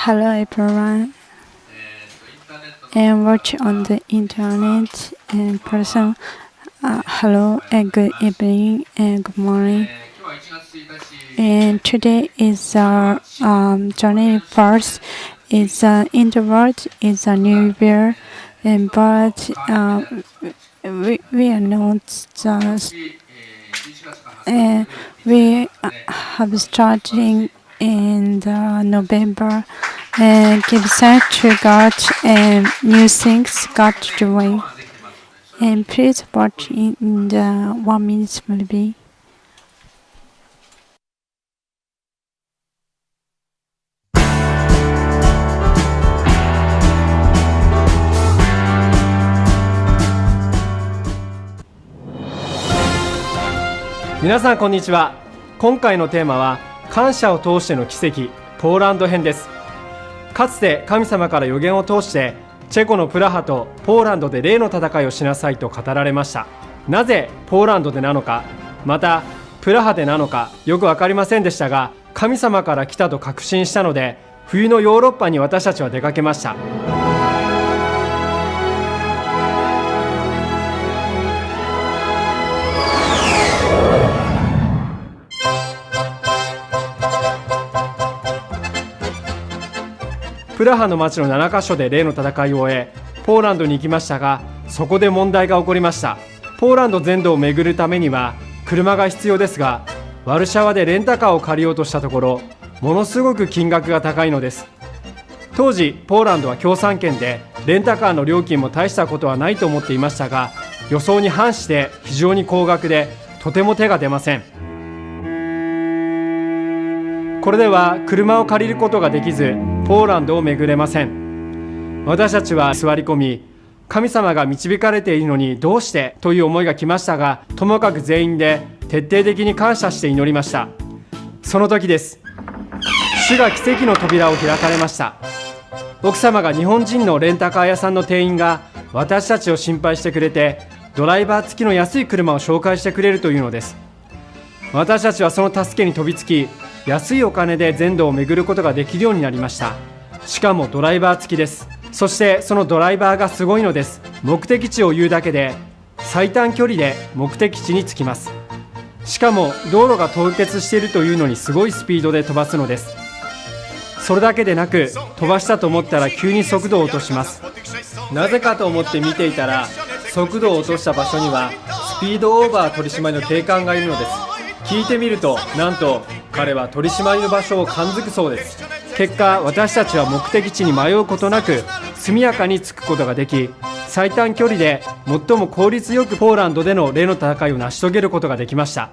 Hello everyone, and watch on the internet in person. Hello and good evening and good morning. And today is our January 1st. It's in the world is a new year, but we are not just. We have starting in November and give thanks to God and new things God doing. And please watch in the 1 minute movie.皆さんこんにちは。今回のテーマは感謝を通しての奇跡ポーランド編です。かつて神様から予言を通してチェコのプラハとポーランドで霊の戦いをしなさいと語られました。なぜポーランドでなのか、またプラハでなのかよく分かりませんでしたが、神様から来たと確信したので、冬のヨーロッパに私たちは出かけました。プラハの町の7カ所で霊の戦いを終え、ポーランドに行きましたが、そこで問題が起こりました。ポーランド全土を巡るためには車が必要ですが、ワルシャワでレンタカーを借りようとしたところ、ものすごく金額が高いのです。当時ポーランドは共産圏でレンタカーの料金も大したことはないと思っていましたが、予想に反して非常に高額でとても手が出ません。これでは車を借りることができず、ポーランドを巡れません。私たちは座り込み、神様が導かれているのにどうしてという思いが来ましたが、ともかく全員で徹底的に感謝して祈りました。その時です。主が奇跡の扉を開かれました。奥様が日本人のレンタカー屋さんの店員が私たちを心配してくれて、ドライバー付きの安い車を紹介してくれるというのです。私たちはその助けに飛びつき、安いお金で全土を巡ることができるようになりました。しかもドライバー付きです。そしてそのドライバーがすごいのです。目的地を言うだけで最短距離で目的地に着きます。しかも道路が凍結しているというのにすごいスピードで飛ばすのです。それだけでなく、飛ばしたと思ったら急に速度を落とします。なぜかと思って見ていたら、速度を落とした場所にはスピードオーバー取締りの警官がいるのです。聞いてみると、なんと彼は取り締まりの場所を感づくそうです。結果、私たちは目的地に迷うことなく速やかに着くことができ、最短距離で最も効率よくポーランドでの霊の戦いを成し遂げることができました。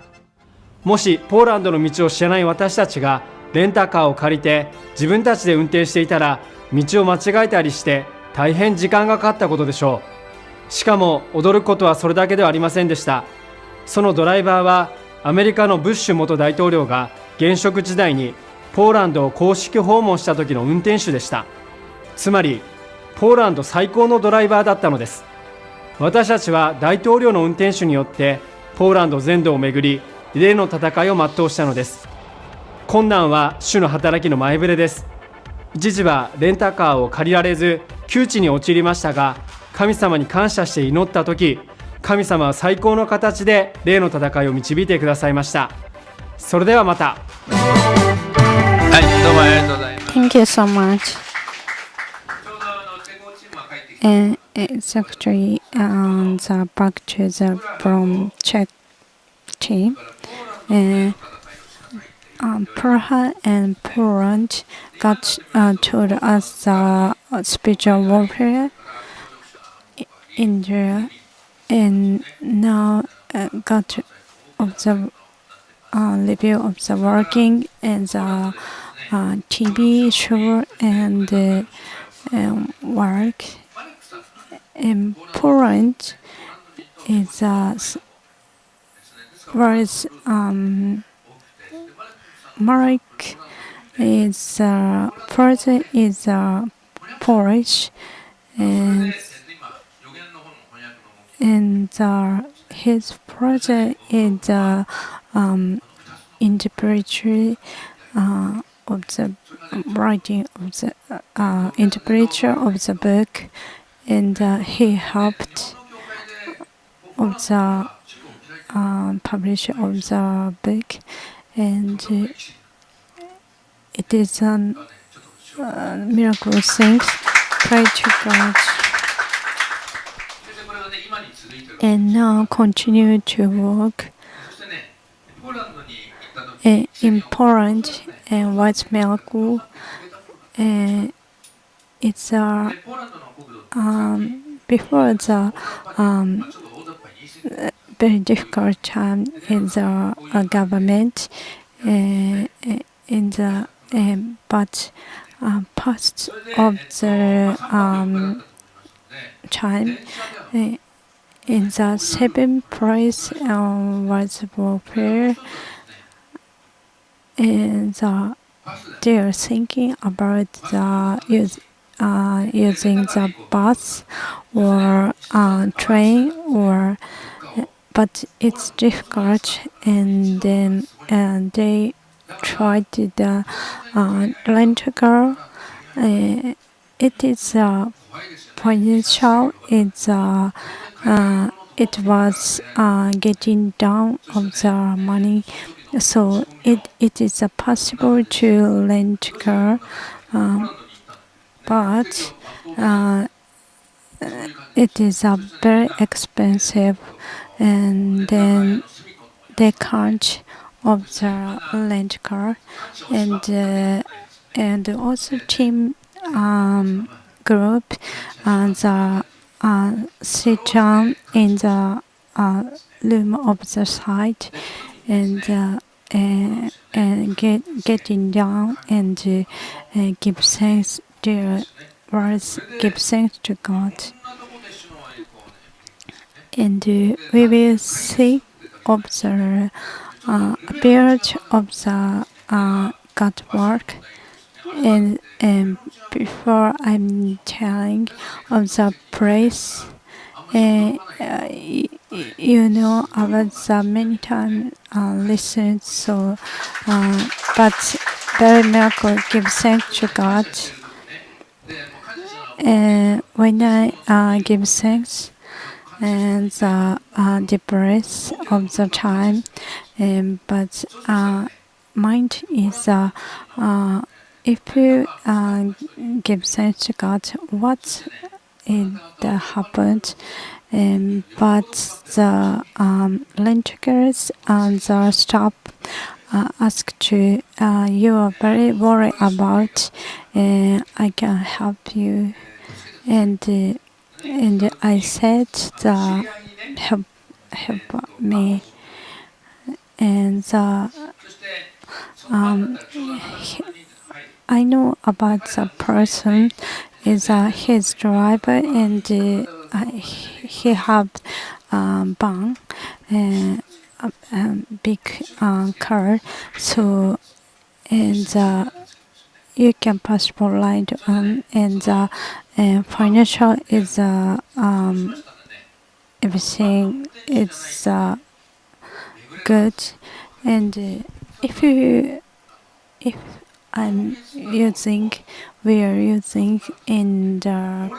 もしポーランドの道を知らない私たちがレンタカーを借りて自分たちで運転していたら、道を間違えたりして大変時間がかかったことでしょう。しかも驚くことはそれだけではありませんでした。そのドライバーはアメリカのブッシュ元大統領が現職時代にポーランドを公式訪問した時の運転手でした。つまりポーランド最高のドライバーだったのです。私たちは大統領の運転手によってポーランド全土を巡り、霊の戦いを全うしたのです。困難は主の働きの前触れです。一時はレンタカーを借りられず窮地に陥りましたが、神様に感謝して祈った時、神様は最高の形で霊の戦いを導いてくださいました。それではまた。はい、どうもありがとうございます。 Thank you so much. And it's actually the back to the from Czech team. And Praha and Poland got told us the spiritual warfare in there, and now got to observe review of the working and the TV show and work. In Poland is whereas Marek is project is Polish, and his project is interpretatory of the writing of the interpreter of the book, and he helped of the publisher of the book, and it is a miracle thing. Pray to God, and now continue to work in Poland and White Miracle. It's before the very difficult time in the government, in the but past of the time, in the seventh place was warfare, and they are thinking about using the bus or train, but it's difficult, and then they tried the rental car. It is financial. It was getting down of the money, so it is possible to rent car, but it is very expensive, and then they can't of the rent car, and also team group the sit down in the room of the site, and getting down and give thanks. Their words give thanks to God, and we will see of the appearance of the God work. And before I'm telling of the praise, you know about the many times listened, so but very miracle give thanks to God. When I give thanks, and the breath of the time, but mind is if you give thanks to God, what it happened, but the renters and the staff asked to you are very worried about, I can help you, and I said help me, and I know about the person is his driver, and he have van, big car, so and you can possible ride on, and financial is everything is good, and if we are using in the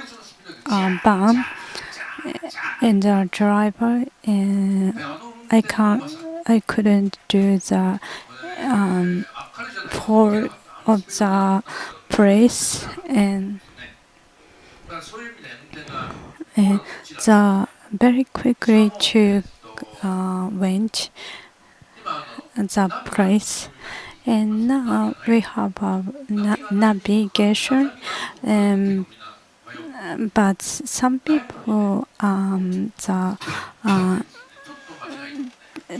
van, and the driver, I couldn't do the for of the place, and the very quickly to went the place, and now we have a navigation, but some people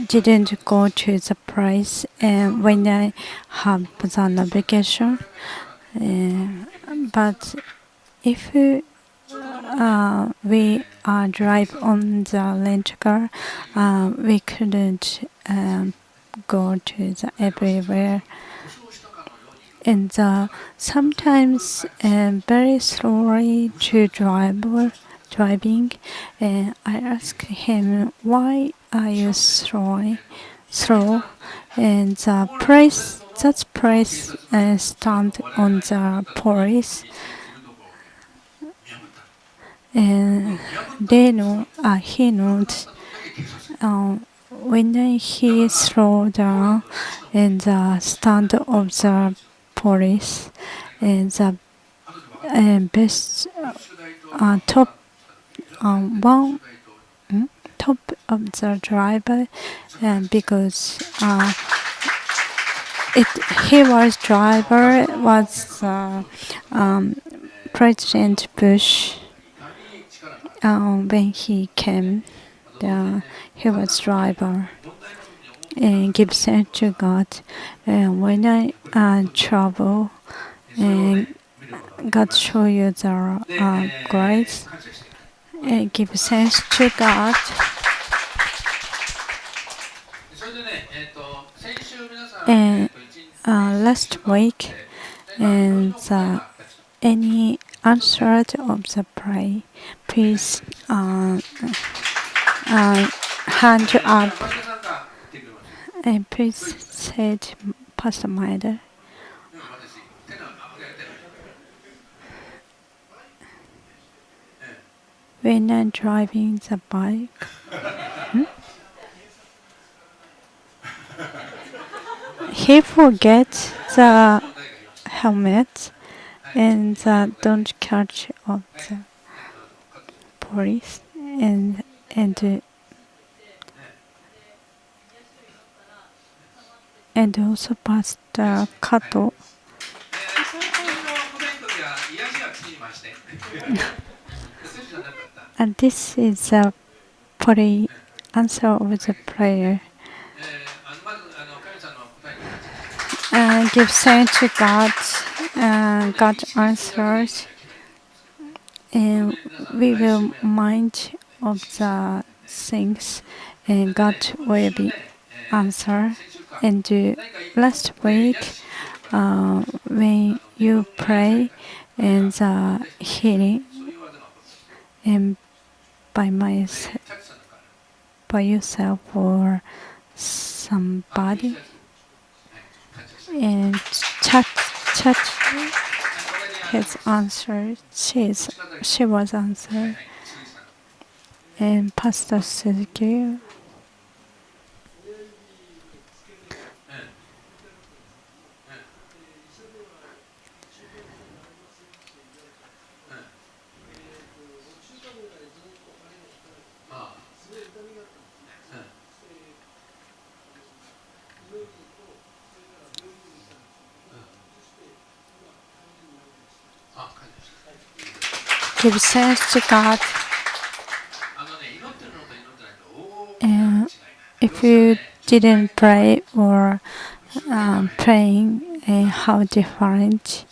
didn't go to the place, and when I have the navigation, but if we drive on the rent car, we couldn't go to the everywhere, and sometimes very slowly to driving. I asked him, why are you slow? And the place that place stand on the police, and he knows when he throw down in the stand of the police, and the best top one top of the driver, because he was driver was President Bush. When he came, he was driver and give thanks to God. And when I travel, and God show you the grace, and give thanks to God. And last week, and any answer of the prayer, please hand up, and please say Pastor Maeda. When I'm driving the bike, he forgets the helmet and don't catch up the police, and also Pastor Kato. And this is a answer of the prayer. Give thanks to God, and God answers, and we will mind of the things, and God will be answer. And last week, when you pray and the healing, and by yourself or somebody, and touch his answer. She was answered. And Pastor Suzuki. Give thanks to God. And if you didn't pray or praying, how different.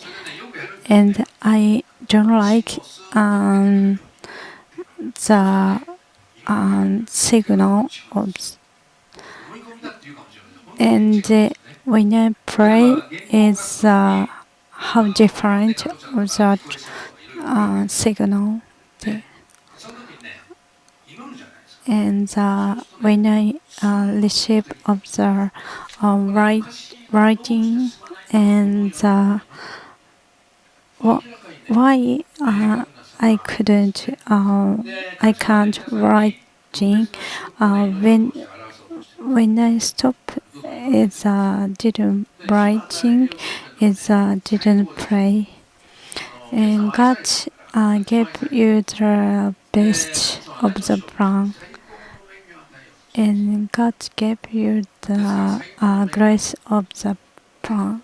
And I don't like the signal of. And when I pray, is how different of that signal. And when I receive of the writing, and why I can't writing when I stop, it's didn't writing, it's didn't pray. And God gave you the best of the plan, and God gave you the grace of the plan,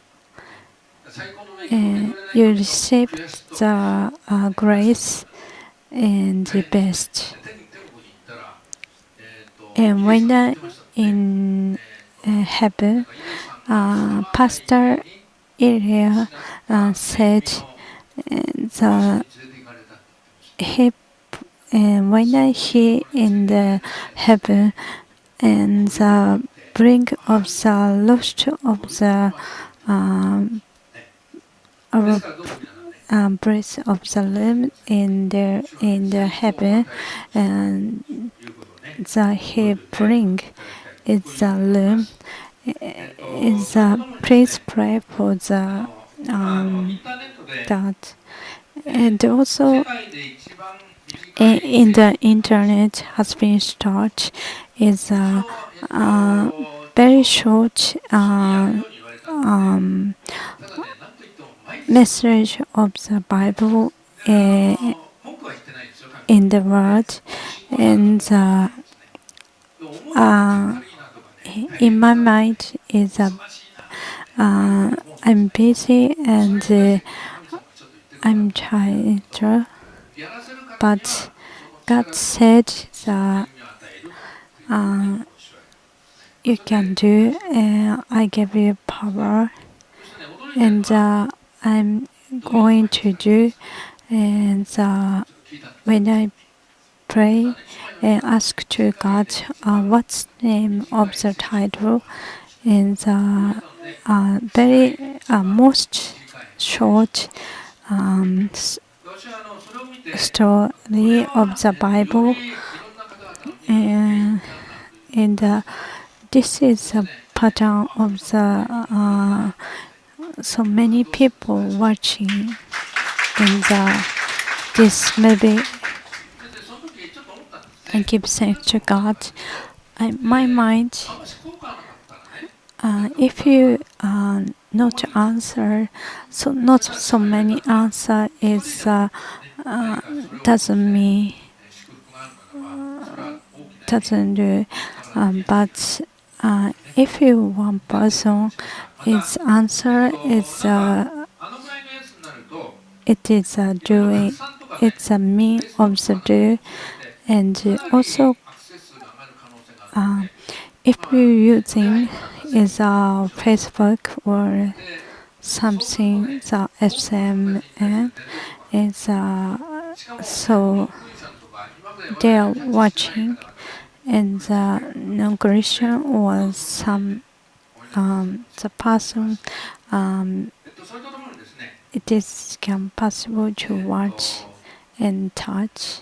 and you received the grace and the best. And when in heaven, Pastor Ilya said when he in the heaven, and the brink of the lost of the breath of the limb in the heaven, and the he bring is the limb, is please pray for the that. And also in the internet has been started is a very short message of the Bible in the world, and in my mind is I'm busy and I'm tired, but God said that you can do, and I give you power, and I'm going to do. And when I pray and ask to God what's the name of the title, and very most short story of the Bible, and this is a pattern of the so many people watching in this movie. I give thanks to God. My mind, if you not answer, so not so many answer is doesn't mean doesn't do, but if you one person is answer is it is doing, it's a mean of the do, and also if you using is Facebook or something, the SMN is so they are watching, and the non-Christian or some the person it is can possible to watch and touch.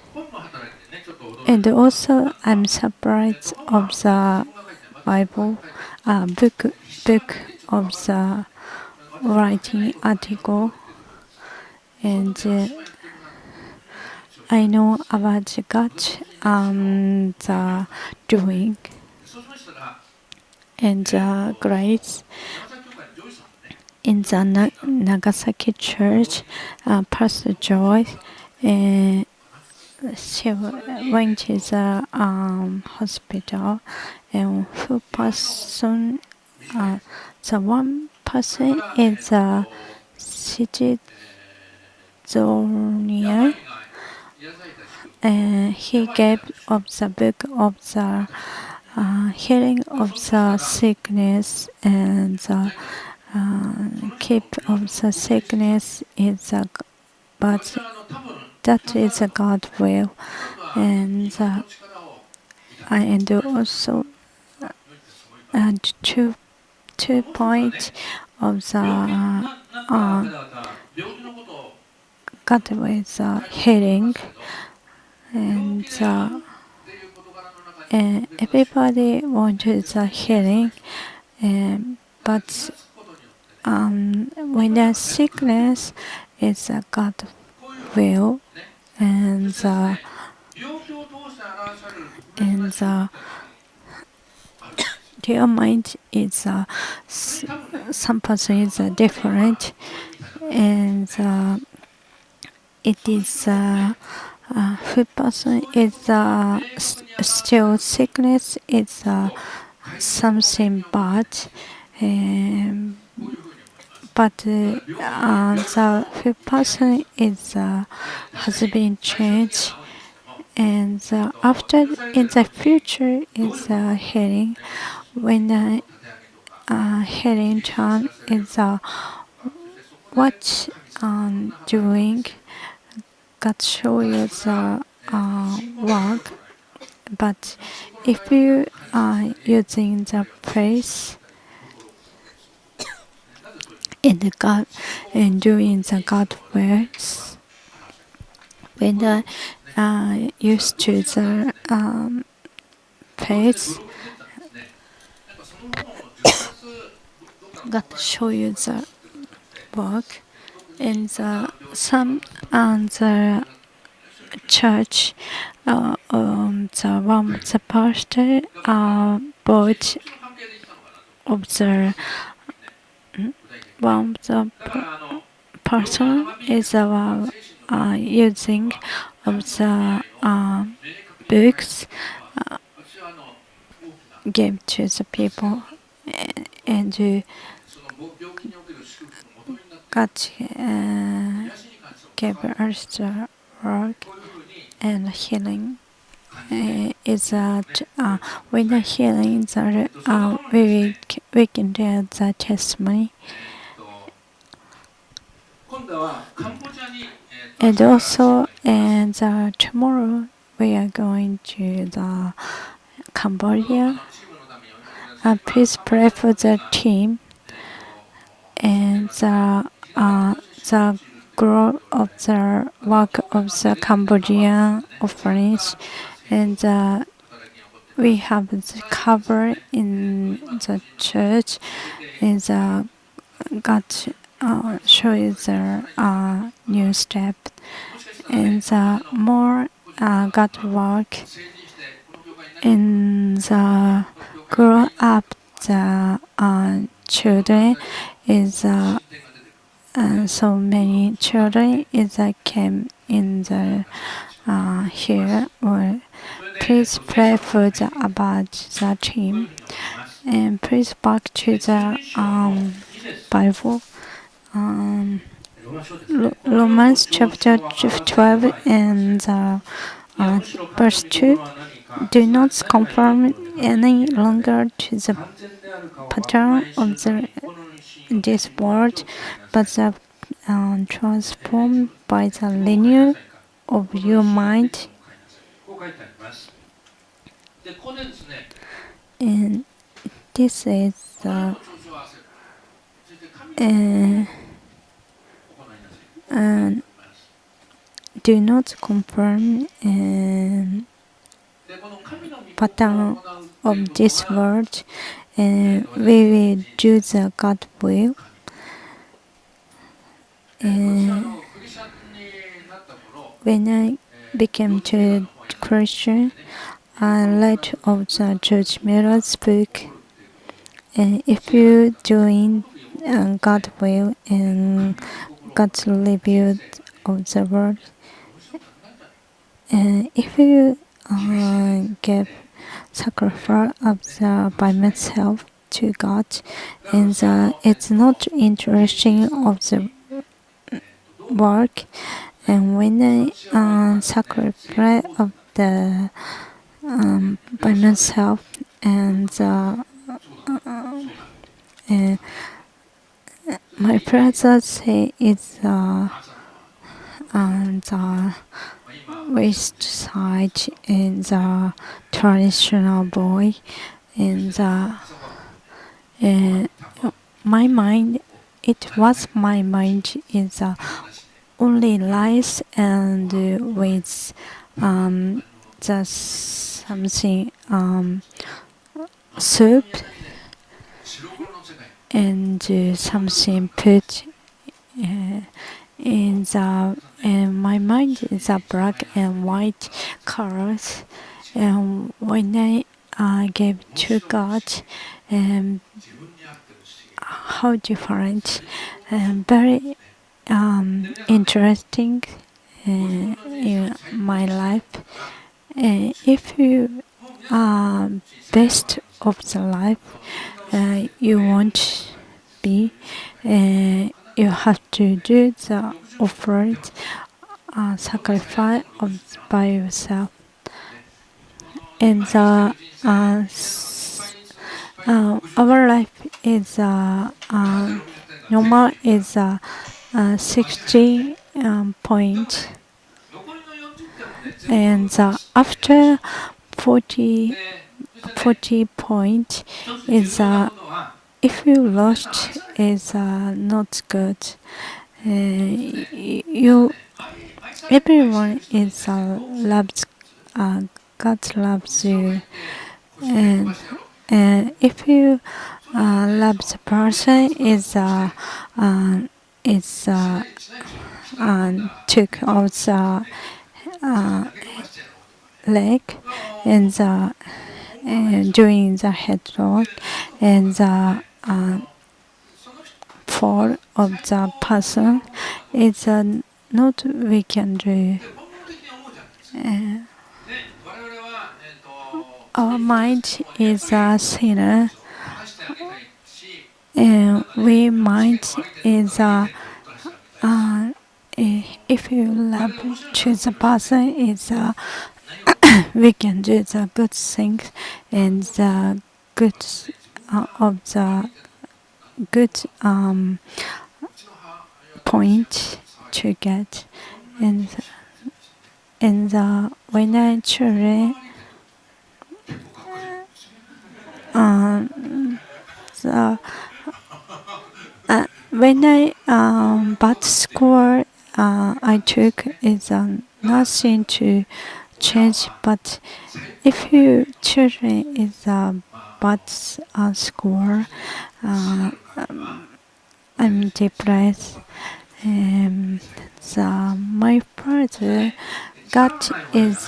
And also I'm surprised of the Bible book of the writing article, and I know about God the doing and grace in the Nagasaki church. Pastor Joy, she went to the hospital, and who person, the one person is schizophrenia, and he gave of the book of the healing of the sickness, and the keep of the sickness is but that is a God will, and and also two points of the God with healing, and everybody wanted the healing, but when the sickness is a God will, and their mind is some person is different, and it is who person is still sickness is something bad, but the who person is has been changed, and after in the future is healing, when healing time is what doing, God show you the work, but if you are using the praise in the God and doing the God works, when I used to the praise, God show you the work in the church. The pastor bought of the one of the person is using of the books give to the people and God gave us the work and healing. Is that when the healing that we can tell the testimony. And also, and tomorrow we are going to the Cambodia. Please pray for the team and the growth of the work of the Cambodian orphanage, and we have the cover in the church. Is God show you the new step, and the more God work in the grow up the children is so many children is came in the here. Or please pray for about the team, and please back to the Bible. Romans chapter 12 and verse 2. Do not conform any longer to the pattern of this world, but transformed by the renewal of your mind. And this is do not conform pattern of this world, and we will do the God will. When I became a Christian, I read of the George Miller's book. And if you doing God will and God's review of the world, and if you give sacrifice of by myself to God, and it's not interesting of the work, and when I sacrifice of the by myself, and my brother say it's on the west side in the traditional boy, and my mind, it was my mind is only rice and with just something soup and something put in the, and my mind is a black and white colors, and when I gave to God, and how different and very interesting in my life. If you best of the life you want be, you have to do the offered sacrifice by yourself. And our life is normal is 60 point, and after 40 point is if you lost is not good. You everyone is loves God loves you, and if you loves person is took out the leg and the doing the headlock and the fall of the person is not we can do. Our mind is a sinner, and we mind is a if you love to the person is we can do the good things and the good of the good point to get and when I children the when I bad score I took is nothing to change, but if you children is a bad score, I'm depressed. My father God is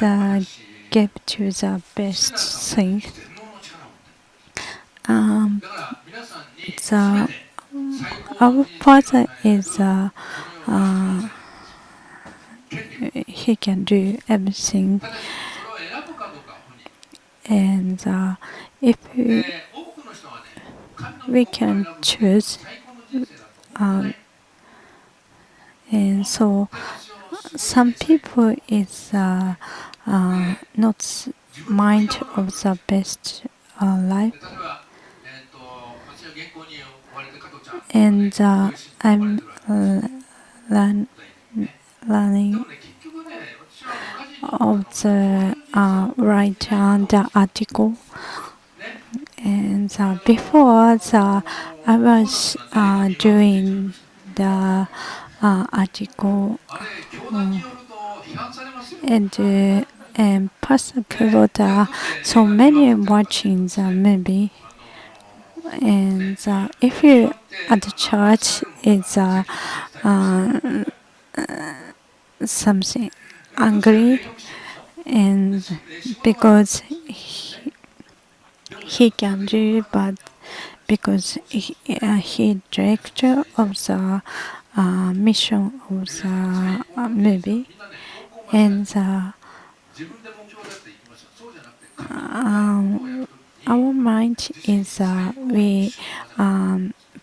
give to the best thing. The our father is he can do everything, and if we can choose, and so some people is not mind of the best life, and I'm learning of the write the article, and before I was doing the article and Pastor Kubota, so many watching the movie, and if you at the church it's something angry, and because he can do, but because he director of the mission of the movie, and our mind is we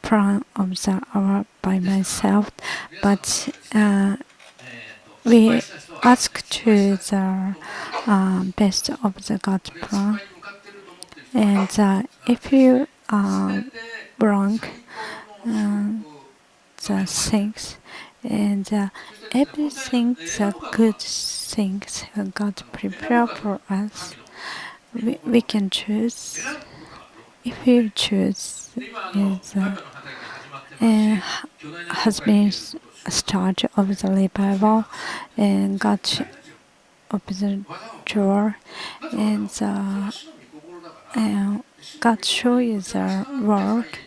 plan of the hour by myself, but we ask to the best of the God plan, and if you wrong the things, and everything the good things God prepare for us, we can choose. If you choose is has been start of the revival and God of the door, and God show you the work,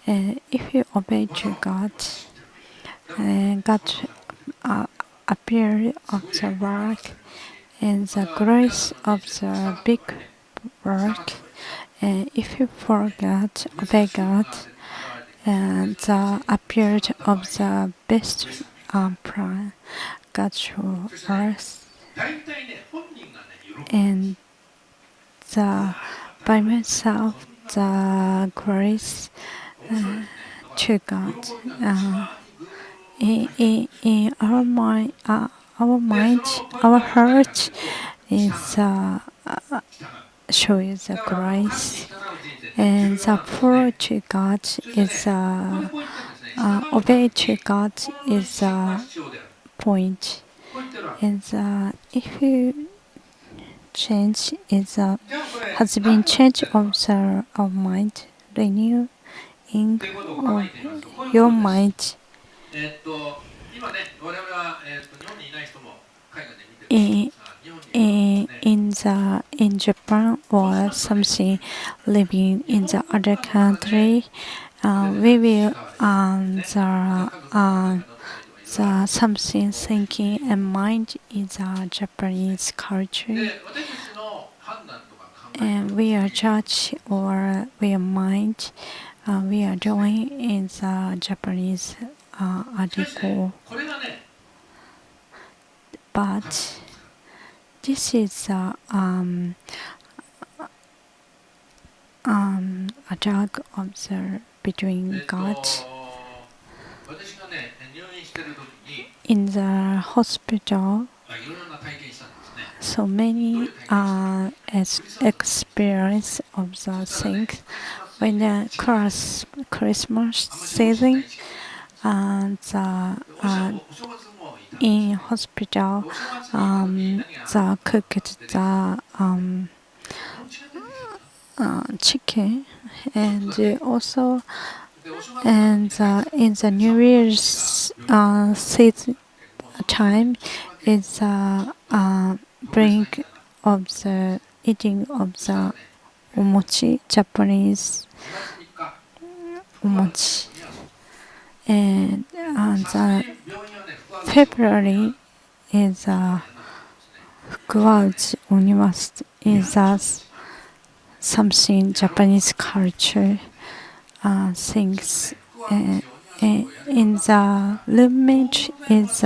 and if you obey to God, and God appear of the work and the grace of the big work, and if you forget obey God, and the appeared of the best plan God show us, and the by myself the grace to God in our mind, our heart is show you the grace, and the follow to God is obey to God is point, and if you change is has been change of the of mind, renewing of your mind in in Japan or something living in the other country, we will the something thinking and mind is a Japanese culture, and we are judge or we are mind we are doing in the Japanese article, but this is a dark observe between God. In the hospital, so many experience of the things when the Christmas season, in hospital, the cooked the chicken, and also and in the New Year's season time is brink of the eating of the omochi, Japanese omochi, and the February is Fukuauchi Onimasu is something Japanese culture things. In the roommate is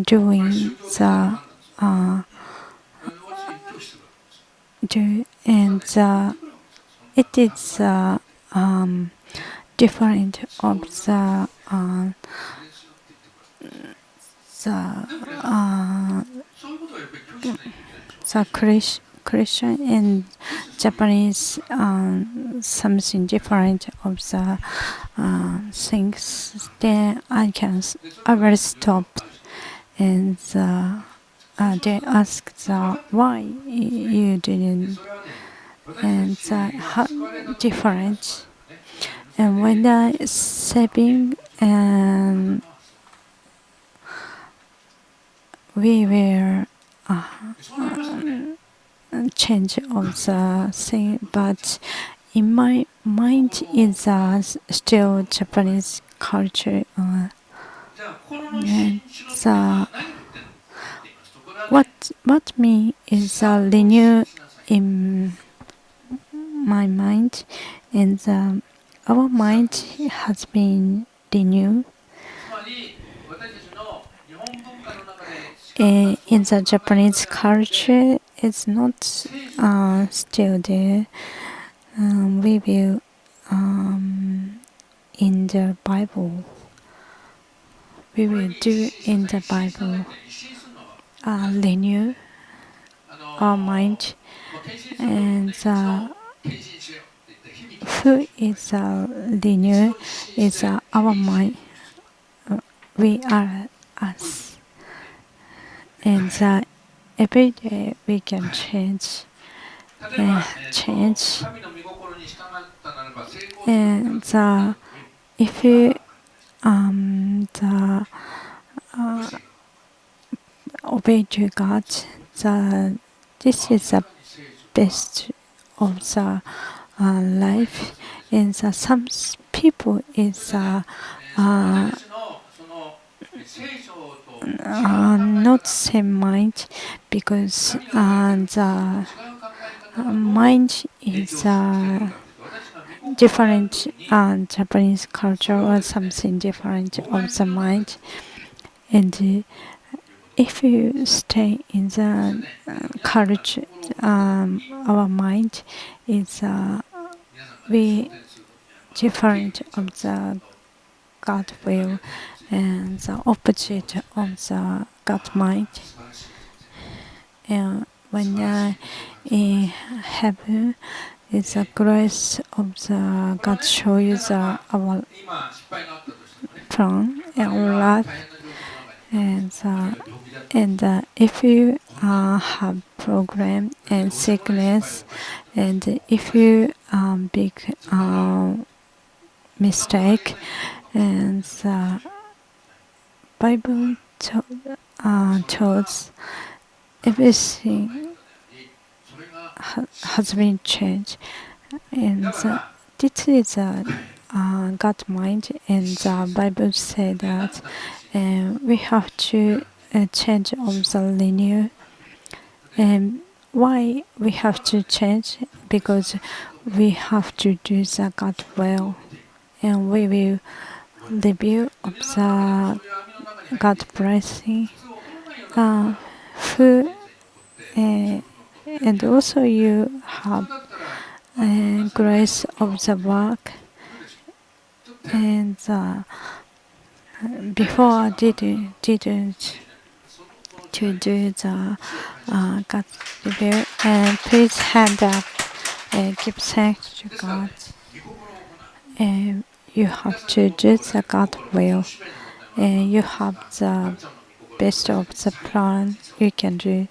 doing the do and it is different of the Christian and Japanese something different of the things. Then I will stop and they ask why you didn't, and how different. And when I saving and we will change of the thing, but in my mind is still Japanese culture. And what me is renew in my mind, and our mind has been renewed. In the Japanese culture, it's not still there. We will in the Bible. We will do in the Bible renew our mind, and who is renew is our mind. We are us, and every day we can change. And if you obey to God, this is the best of the life. And some people is not same mind, because the mind is different Japanese culture or something different of the mind. And if you stay in the culture, our mind is we different of the God will, and the opposite of the God mind. And when in heaven, it's the grace of the God show you our plan and life. And if you have problem and sickness, and if you big mistake, and the Bible tells everything has been changed. And this is God mind, and the Bible said that we have to change of the renew. And why we have to change? Because we have to do the God will, and we will review of the God blessing. Who and also you have grace of the work, and before I didn't to do the God review, and please hand up give thanks to God, and you have to do the God will, and you have the best of the plan you can do,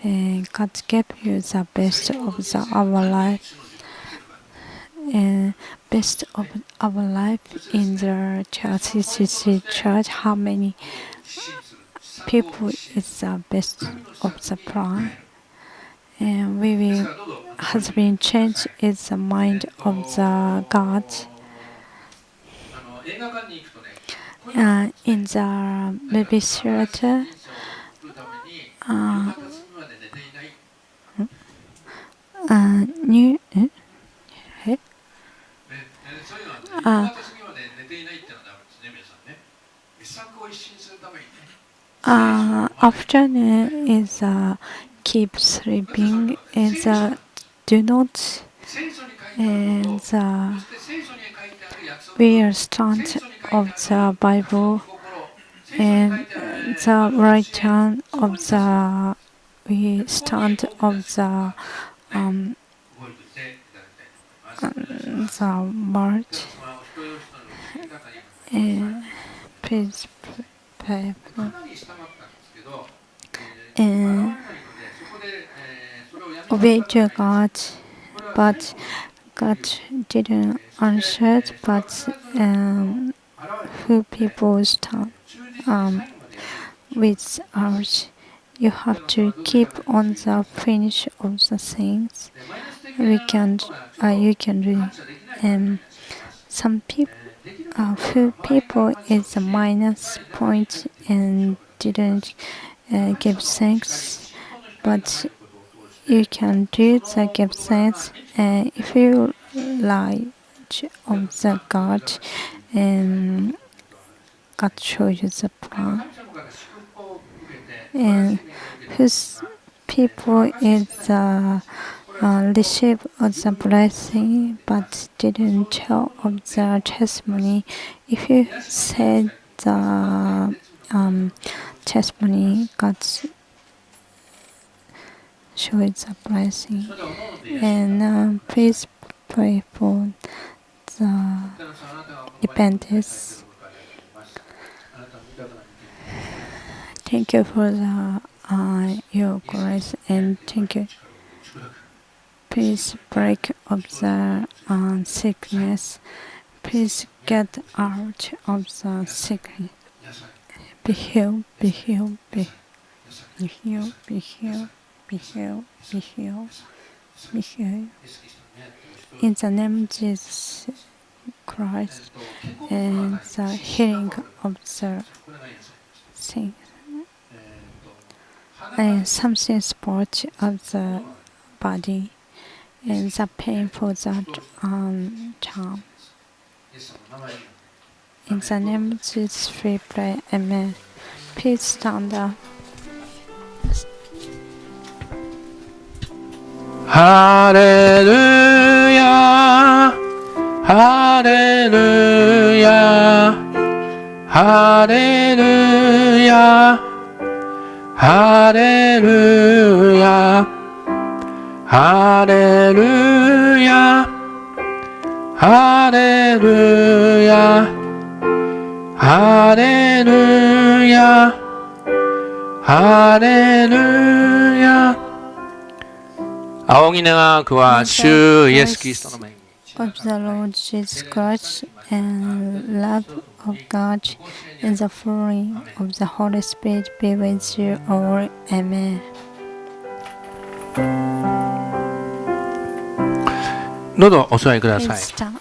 and God gave you the best of our life, and best of our life in the church. Church, how many people is the best of the plan, and we will has been changed is the mind of the God. In the movie theater, new afternoon is keep sleeping, is do not, and we are stand of the Bible, and the right hand of the we stand of the march, and please pray. And obey to God, but God didn't answer. But who people stand with us, you have to keep on the finish of the things. You can do. Some people, few people is a minus point and didn't give thanks, but you can do the give thanks if you like of the God, and God show you the plan. And whose people is receive of the blessing but didn't tell of the testimony. If you said the testimony, God shows the blessing. And please pray for the repentance. Thank you for your grace, and thank you. Please break of the sickness. Please get out of the sickness. Be healed, be healed, be healed, be healed, be healed, be healed, be healed. In the name of Jesus Christ, and the healing of the thing, and something spot of the body, and the pain for that time. In the name of Jesus we pray, amen. Please stand up. Hallelujah, Hallelujah, Hallelujah, Hallelujah, Hallelujah, Hallelujah, Hallelujah, Hallelujah. 仰ぎながくは主イエス・キリストの名に Of the Lord Jesus Christ, and love of God, and the flowing of the Holy Spirit be with you all. Amen. どうぞお座りください。 Please stop.